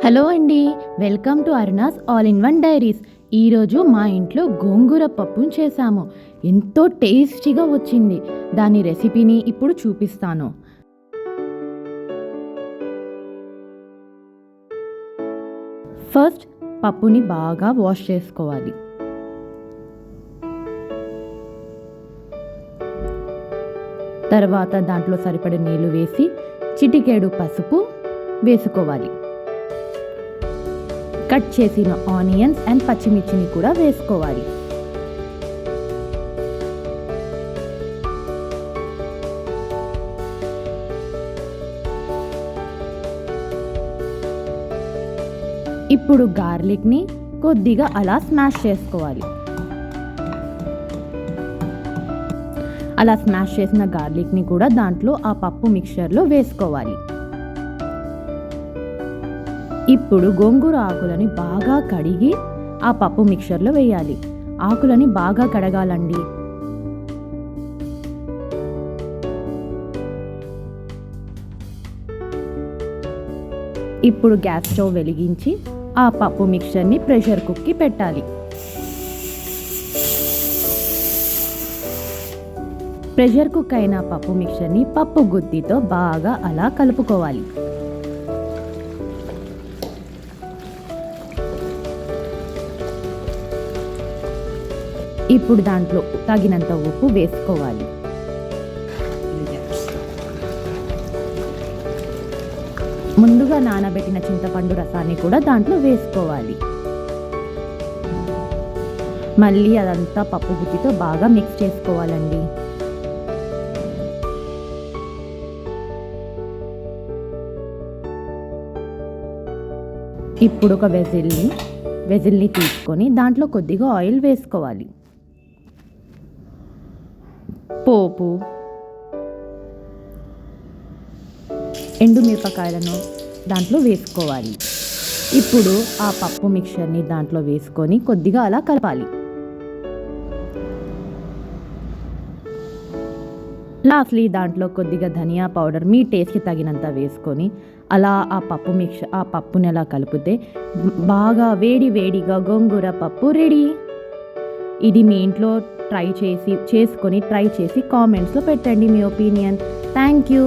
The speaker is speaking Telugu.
హలో అండి, welcome to Aruna's all in one diaries. ఈరోజు మా ఇంట్లో గోంగూర పప్పును చేశాము. ఎంతో టేస్టీగా వచ్చింది. దాని రెసిపీని ఇప్పుడు చూపిస్తాను. ఫస్ట్ పప్పుని బాగా వాష్ చేసుకోవాలి. తర్వాత దాంట్లో సరిపడే నీళ్లు వేసి చిటికెడు పసుపు వేసుకోవాలి. కట్ చేసిన ఆనియన్స్ అండ్ పచ్చిమిర్చిని కూడా వేసుకోవాలి. ఇప్పుడు గార్లిక్ని కొద్దిగా అలా స్మాష్ చేసుకోవాలి. అలా స్మాష్ చేసిన గార్లిక్ని కూడా దాంట్లో ఆ పప్పు మిక్చర్లో వేసుకోవాలి. ఇప్పుడు గోంగూర ఆకులని బాగా కడిగి ఆ పప్పు మిక్చర్లో వేయాలి. ఆకులని బాగా కడగాలండి. ఇప్పుడు గ్యాస్ స్టవ్ వెలిగించి ఆ పప్పు మిక్చర్ని ప్రెషర్ కుక్కి పెట్టాలి. ప్రెషర్ కుక్ అయిన పప్పు మిక్చర్ని పప్పు గుత్తితో బాగా అలా కలుపుకోవాలి. ఇప్పుడు దాంట్లో తగినంత ఉప్పు వేసుకోవాలి. ముందుగా నానబెట్టిన చింతపండు రసాన్ని కూడా దాంట్లో వేసుకోవాలి. మళ్ళీ అదంతా పప్పు గుత్తితో బాగా మిక్స్ చేసుకోవాలండి. ఇప్పుడు ఒక వెజిల్ని తీసుకొని దాంట్లో కొద్దిగా ఆయిల్ వేసుకోవాలి. పోపు, ఎండుమిరపకాయలను దాంట్లో వేసుకోవాలి. ఇప్పుడు ఆ పప్పు మిక్చర్ని దాంట్లో వేసుకొని కొద్దిగా అలా కలపాలి. లాస్ట్లీ దాంట్లో కొద్దిగా ధనియా పౌడర్ మీ టేస్ట్కి తగినంత వేసుకొని అలా ఆ పప్పుని అలా కలిపితే బాగా వేడిగా గోంగూర పప్పు రెడీ. ఇది మీ ఇంట్లో ట్రై చేసి కామెంట్స్లో పెట్టండి మీ ఒపీనియన్. Thank you.